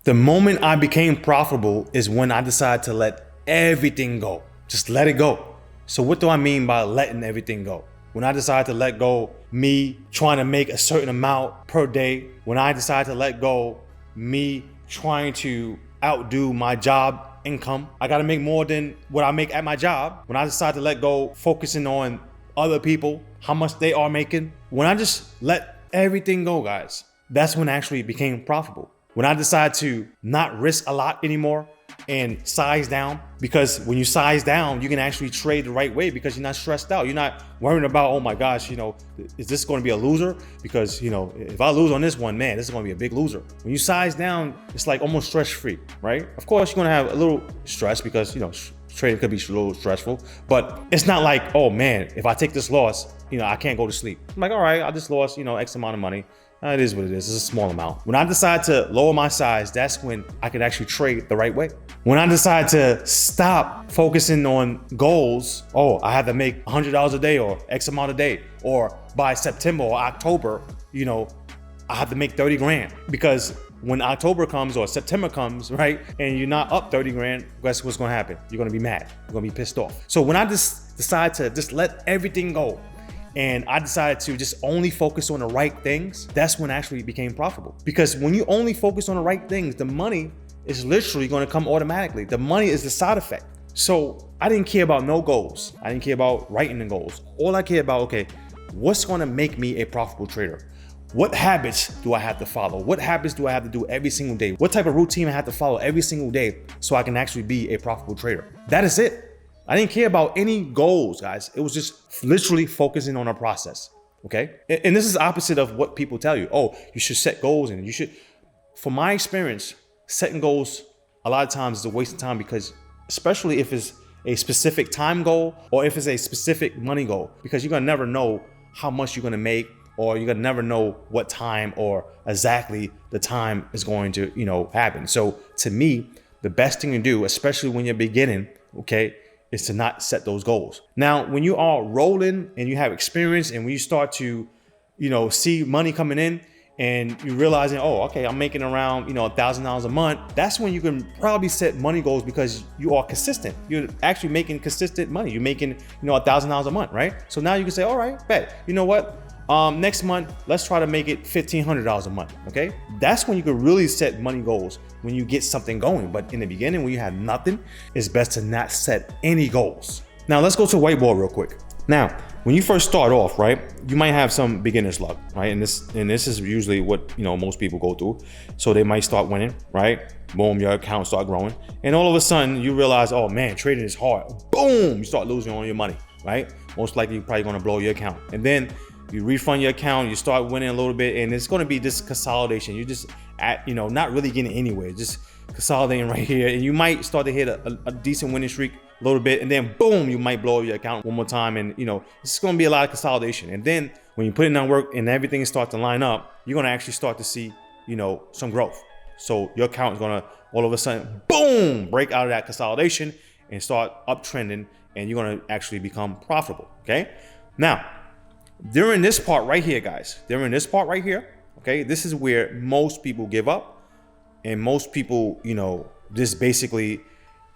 The moment I became profitable is when I decided to let everything go. Just let it go. So what do I mean by letting everything go? When I decided to let go me trying to make a certain amount per day, when I decided to let go me trying to outdo my job income, I gotta make more than what I make at my job. When I decided to let go focusing on other people, how much they are making, when I just let everything go, guys, that's when I actually became profitable. When I decided to not risk a lot anymore and size down, because when you size down, you can actually trade the right way because you're not stressed out. You're not worrying about, oh my gosh, is this going to be a loser? Because, if I lose on this one, man, this is going to be a big loser. When you size down, it's like almost stress free, right? Of course, you're going to have a little stress because, trading could be a little stressful, but it's not like, oh man, if I take this loss, I can't go to sleep. I'm like, all right, I just lost, X amount of money. It is what it is. It's a small amount. When I decide to lower my size, that's when I can actually trade the right way. When I decide to stop focusing on goals, oh, I have to make $100 a day or X amount a day, or by September or October, I have to make 30 grand. Because when October comes or September comes, right, and you're not up 30 grand, guess what's gonna happen? You're gonna be mad. You're gonna be pissed off. So when I just decide to just let everything go, and I decided to just only focus on the right things, that's when I actually became profitable. Because when you only focus on the right things, the money is literally gonna come automatically. The money is the side effect. So I didn't care about no goals. I didn't care about writing the goals. All I care about, okay, what's gonna make me a profitable trader? What habits do I have to follow? What habits do I have to do every single day? What type of routine I have to follow every single day so I can actually be a profitable trader? That is it. I didn't care about any goals, guys. It was just literally focusing on a process, okay? And this is opposite of what people tell you. Oh, you should set goals and you should. From my experience, setting goals a lot of times is a waste of time because especially if it's a specific time goal or if it's a specific money goal, because you're gonna never know how much you're gonna make, or you're gonna never know what time or exactly the time is going to, happen. So to me, the best thing to do, especially when you're beginning, okay, is to not set those goals. Now, when you are rolling and you have experience and when you start to, see money coming in and you're realizing, oh, okay, I'm making around, $1,000 a month. That's when you can probably set money goals because you are consistent. You're actually making consistent money. You're making, $1,000 a month, right? So now you can say, all right, bet, you know what? Next month, let's try to make it $1,500 a month, okay? That's when you can really set money goals, when you get something going. But in the beginning, when you have nothing, it's best to not set any goals. Now, let's go to whiteboard real quick. Now, when you first start off, right, you might have some beginner's luck, right? And this is usually what, most people go through. So they might start winning, right? Boom, your account start growing. And all of a sudden, you realize, oh man, trading is hard. Boom, you start losing all your money, right? Most likely, you're probably gonna blow your account. And then you refund your account, you start winning a little bit, and it's gonna be this consolidation. You're just not really getting anywhere, just consolidating right here. And you might start to hit a decent winning streak a little bit, and then boom, you might blow your account one more time. And it's gonna be a lot of consolidation. And then when you put in that work and everything starts to line up, you're gonna actually start to see, some growth. So your account is gonna all of a sudden, boom, break out of that consolidation and start uptrending, and you're gonna actually become profitable, okay? Now, during this part right here, guys, okay, this is where most people give up, and most people, just basically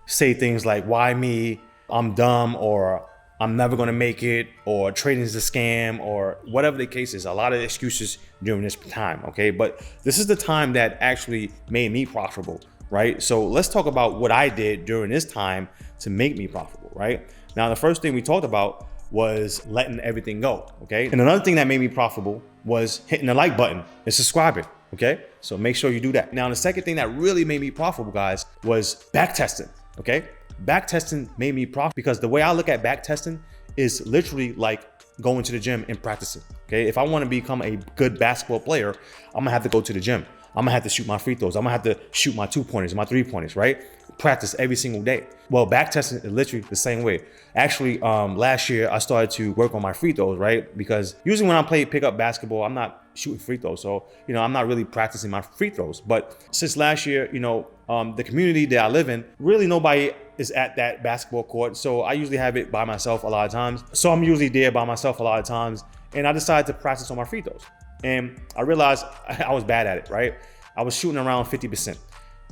say things like, why me? I'm dumb, or I'm never gonna make it, or trading is a scam, or whatever the case is. A lot of excuses during this time, okay? But this is the time that actually made me profitable, right? So let's talk about what I did during this time to make me profitable, right? Now, the first thing we talked about was letting everything go, okay? And another thing that made me profitable was hitting the like button and subscribing, okay? So make sure you do that. Now, the second thing that really made me profitable, guys, was backtesting, okay? Backtesting made me profitable because the way I look at backtesting is literally like going to the gym and practicing, okay? If I want to become a good basketball player, I'm gonna have to go to the gym. I'm gonna have to shoot my free throws. I'm gonna have to shoot my 2-pointers, my 3-pointers, right? Practice every single day. Well, backtesting is literally the same way. Actually, last year I started to work on my free throws, right? Because usually when I play pickup basketball, I'm not shooting free throws. So, I'm not really practicing my free throws. But since last year, the community that I live in, really nobody is at that basketball court. So I usually have it by myself a lot of times. So I'm usually there by myself a lot of times. And I decided to practice on my free throws. And I realized I was bad at it, right? I was shooting around 50%.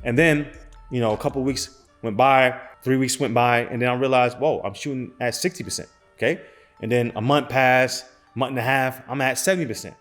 And then, you know, a couple weeks went by, 3 weeks went by, and then I realized, whoa, I'm shooting at 60%, okay? And then a month passed, month and a half, I'm at 70%,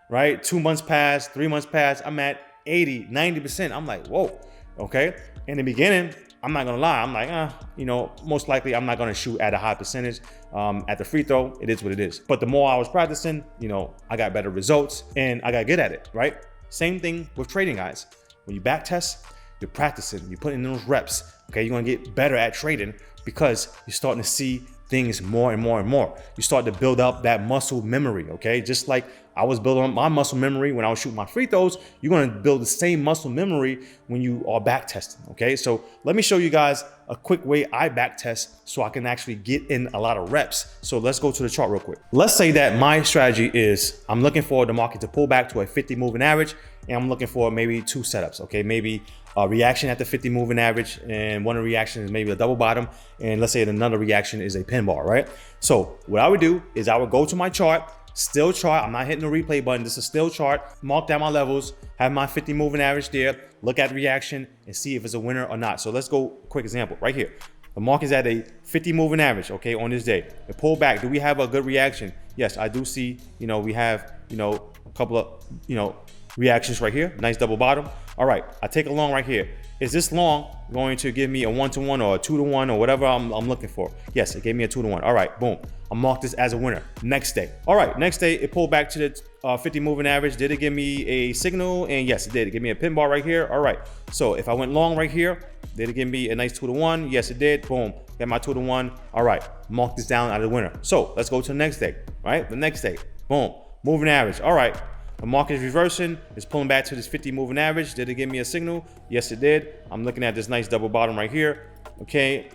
right? 2 months passed, 3 months passed, I'm at 80, 90%. I'm like, whoa, okay? In the beginning, I'm not gonna lie, I'm like, you know, most likely I'm not gonna shoot at a high percentage. At the free throw, it is what it is. But the more I was practicing, you know, I got better results and I got good at it, right? Same thing with trading, guys. When you back test, you're practicing, you're putting in those reps, okay? You're gonna get better at trading because you're starting to see things more and more and more. You start to build up that muscle memory, okay? Just like I was building up my muscle memory when I was shooting my free throws, you're gonna build the same muscle memory when you are back testing, okay? So let me show you guys a quick way I back test so I can actually get in a lot of reps. So let's go to the chart real quick. Let's say that my strategy is I'm looking for the market to pull back to a 50 moving average, and I'm looking for maybe 2 setups, okay? Maybe a reaction at the 50 moving average, and one of the reactions is maybe a double bottom, and let's say another reaction is a pin bar, right? So what I would do is I would go to my chart, still chart, I'm not hitting the replay button, this is still chart, mark down my levels, have my 50 moving average there, look at the reaction and see if it's a winner or not. So let's go, quick example right here. The market is at a 50 moving average, okay, on this day. It pulled back. Do we have a good reaction? Yes, I do see, you know, we have, you know, a couple of, you know, reactions right here. Nice double bottom. All right, I take a long right here. Is this long going to give me a 1-to-1 or a 2-to-1 or whatever I'm looking for? Yes, it gave me a 2-to-1. All right, boom. I marked this as a winner. Next day. All right, next day it pulled back to the 50 moving average. Did it give me a signal? And yes, it did. It gave me a pin bar right here. All right, so if I went long right here, did it give me a nice 2-to-1? Yes, it did. Boom, got my 2-to-1. All right, mark this down as a winner. So let's go to the next day, right? The next day, boom, moving average. All right. The market is reversing, it's pulling back to this 50 moving average. Did it give me a signal? Yes, it did. I'm looking at this nice double bottom right here. Okay,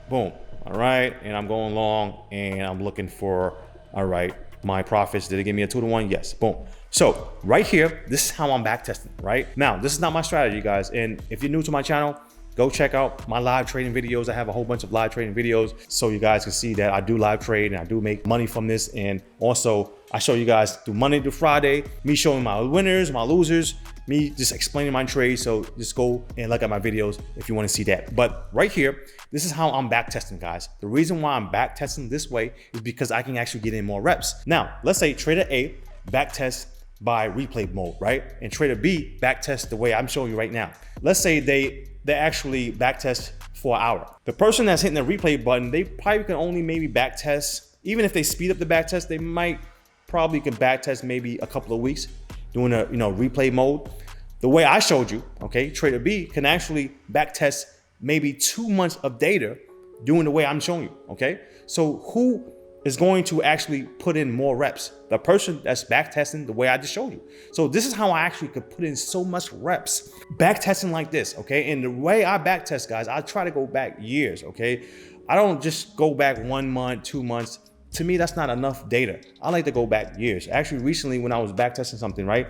boom. All right, and I'm going long and I'm looking for, all right, my profits. Did it give me a 2-to-1? Yes, boom. So right here, this is how I'm back testing, right? Now, this is not my strategy, guys. And if you're new to my channel, go check out my live trading videos. I have a whole bunch of live trading videos so you guys can see that I do live trade and I do make money from this. And also I show you guys through Monday to Friday, me showing my winners, my losers, me just explaining my trades. So just go and look at my videos if you want to see that. But right here, this is how I'm back testing, guys. The reason why I'm back testing this way is because I can actually get in more reps. Now, let's say trader A back test by replay mode, right? And trader B back test the way I'm showing you right now. Let's say they actually back test for an hour. The person that's hitting the replay button, they probably can only maybe back test. Even if they speed up the back test, they might probably can back test maybe a couple of weeks doing a, you know, replay mode. The way I showed you, okay, trader B can actually back test maybe 2 months of data doing the way I'm showing you, okay? So who is going to actually put in more reps? The person that's back testing the way I just showed you. So this is how I actually could put in so much reps back testing like this, okay? And the way I back test, guys, I try to go back years, okay? I don't just go back 1 month, 2 months. To me, that's not enough data. I like to go back years. Actually, recently when I was back testing something, right?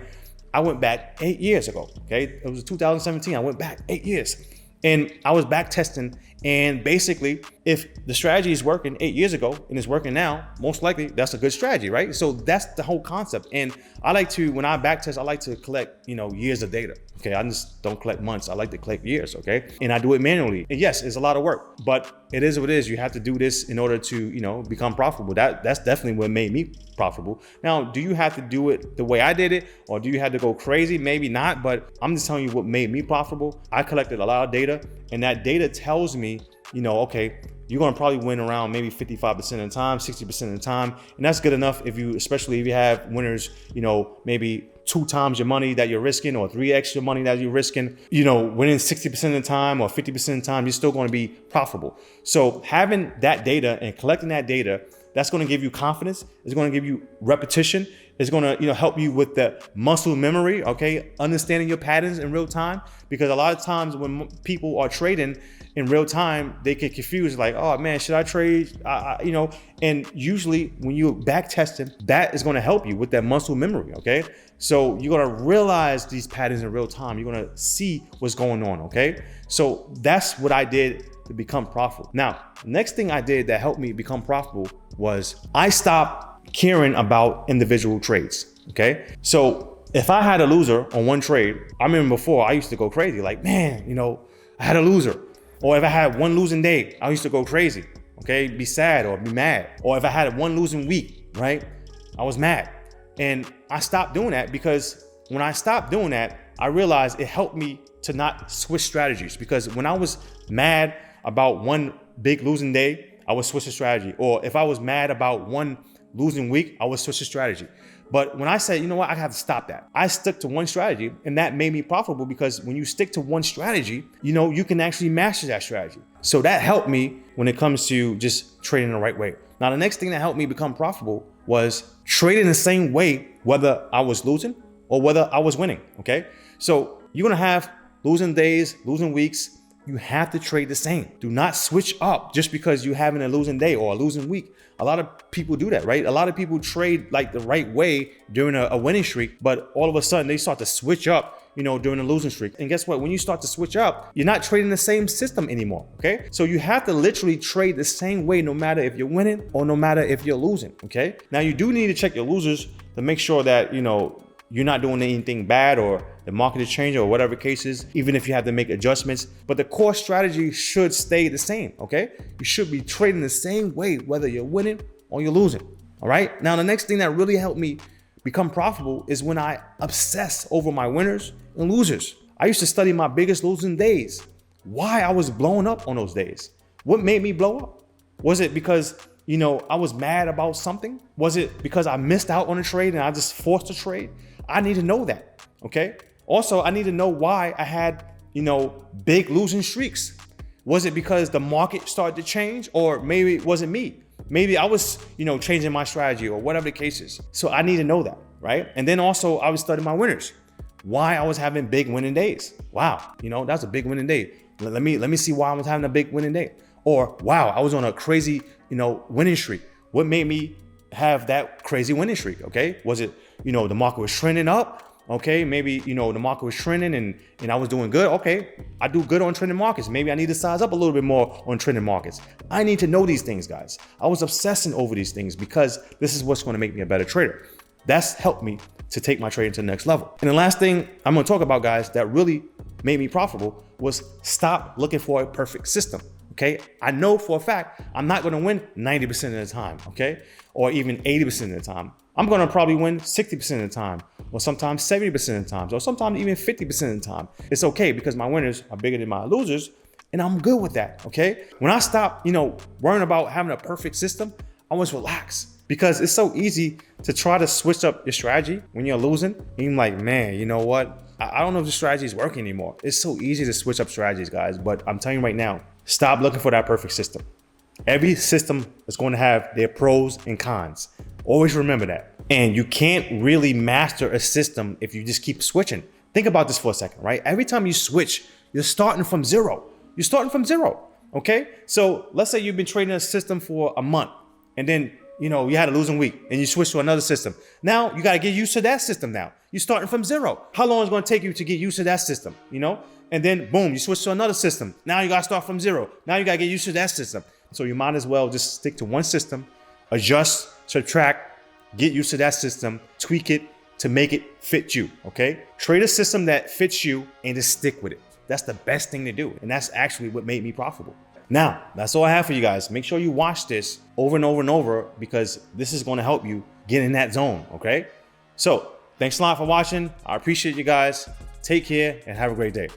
I went back 8 years ago, okay? It was 2017, I went back 8 years. And I was back testing, and basically, if the strategy is working 8 years ago and it's working now, most likely that's a good strategy, right? So that's the whole concept. And I like to, when I back test, I like to collect, you know, years of data. Okay, I just don't collect months. I like to collect years, okay? And I do it manually. And yes, it's a lot of work, but it is what it is. You have to do this in order to, you know, become profitable. That's definitely what made me profitable. Now, do you have to do it the way I did it, or do you have to go crazy? Maybe not, but I'm just telling you what made me profitable. I collected a lot of data, and that data tells me, you know, okay, you're gonna probably win around maybe 55% of the time, 60% of the time. And that's good enough if you, especially if you have winners, you know, maybe 2 times your money that you're risking, or 3x your money that you're risking, you know, winning 60% of the time or 50% of the time, you're still gonna be profitable. So having that data and collecting that data, that's gonna give you confidence. It's gonna give you repetition. It's gonna, you know, help you with the muscle memory, okay? Understanding your patterns in real time. Because a lot of times when people are trading in real time, they get confused, like, oh man, should I trade? You know, and usually when you back testing, that is gonna help you with that muscle memory, okay? So you're gonna realize these patterns in real time. You're gonna see what's going on, okay? So that's what I did to become profitable. Now, next thing I did that helped me become profitable was I stopped caring about individual trades, okay? So if I had a loser on one trade, I remember before I used to go crazy, like, man, I had a loser. Or if I had one losing day, I used to go crazy, okay? Be sad or be mad. Or if I had one losing week, right? I was mad. And I stopped doing that because when I stopped doing that, I realized it helped me to not switch strategies. Because when I was mad about one big losing day, I would switch the strategy. Or if I was mad about one losing week, I would switch the strategy. But when I said, you know what, I have to stop that. I stuck to one strategy, and that made me profitable because when you stick to one strategy, you can actually master that strategy. So that helped me when it comes to just trading the right way. Now, the next thing that helped me become profitable was trading the same way, whether I was losing or whether I was winning, okay? So you're gonna have losing days, losing weeks. You have to trade the same. Do not switch up just because you're having a losing day or a losing week. A lot of people do that, right? A lot of people trade like the right way during a winning streak, but all of a sudden they start to switch up, during a losing streak. And guess what? When you start to switch up, you're not trading the same system anymore, okay? So you have to literally trade the same way no matter if you're winning or no matter if you're losing, okay? Now you do need to check your losers to make sure that, you're not doing anything bad or the market is changing or whatever case is, even if you have to make adjustments. But the core strategy should stay the same, okay? You should be trading the same way, whether you're winning or you're losing, all right? Now, the next thing that really helped me become profitable is when I obsess over my winners and losers. I used to study my biggest losing days, why I was blowing up on those days. What made me blow up? Was it because I was mad about something? Was it because I missed out on a trade and I just forced a trade? I need to know that, okay? Also, I need to know why I had, big losing streaks. Was it because the market started to change, or maybe it wasn't me? Maybe I was, changing my strategy or whatever the case is. So I need to know that, right? And then also I was studying my winners, why I was having big winning days. Wow, that's a big winning day. Let me see why I was having a big winning day. Or wow, I was on a crazy, winning streak. What made me have that crazy winning streak? Okay, was it the market was trending up? Okay, maybe the market was trending and I was doing good. Okay, I do good on trending markets. Maybe I need to size up a little bit more on trending markets. I need to know these things, guys. I was obsessing over these things because this is what's going to make me a better trader. That's helped me to take my trading to the next level. And the last thing I'm going to talk about, guys, that really made me profitable was stop looking for a perfect system. Okay, I know for a fact I'm not going to win 90% of the time, okay, or even 80% of the time. I'm going to probably win 60% of the time, or sometimes 70% of the time, or sometimes even 50% of the time. It's okay because my winners are bigger than my losers, and I'm good with that, okay? When I stop, worrying about having a perfect system, I was relaxed because it's so easy to try to switch up your strategy when you're losing. And you're like, man, you know what? I don't know if the strategy is working anymore. It's so easy to switch up strategies, guys, but I'm telling you right now, stop looking for that perfect system. Every system is going to have their pros and cons. Always remember that. And you can't really master a system if you just keep switching. Think about this for a second, right? Every time you switch, you're starting from zero. You're starting from zero, okay? So let's say you've been trading a system for a month and then, you had a losing week and you switch to another system. Now you got to get used to that system now. You're starting from zero. How long is it going to take you to get used to that system, And then boom, you switch to another system. Now you got to start from zero. Now you got to get used to that system. So you might as well just stick to one system, adjust, subtract, get used to that system, tweak it to make it fit you, okay? Trade a system that fits you and just stick with it. That's the best thing to do. And that's actually what made me profitable. Now, that's all I have for you guys. Make sure you watch this over and over and over because this is going to help you get in that zone, okay? So thanks a lot for watching. I appreciate you guys. Take care and have a great day.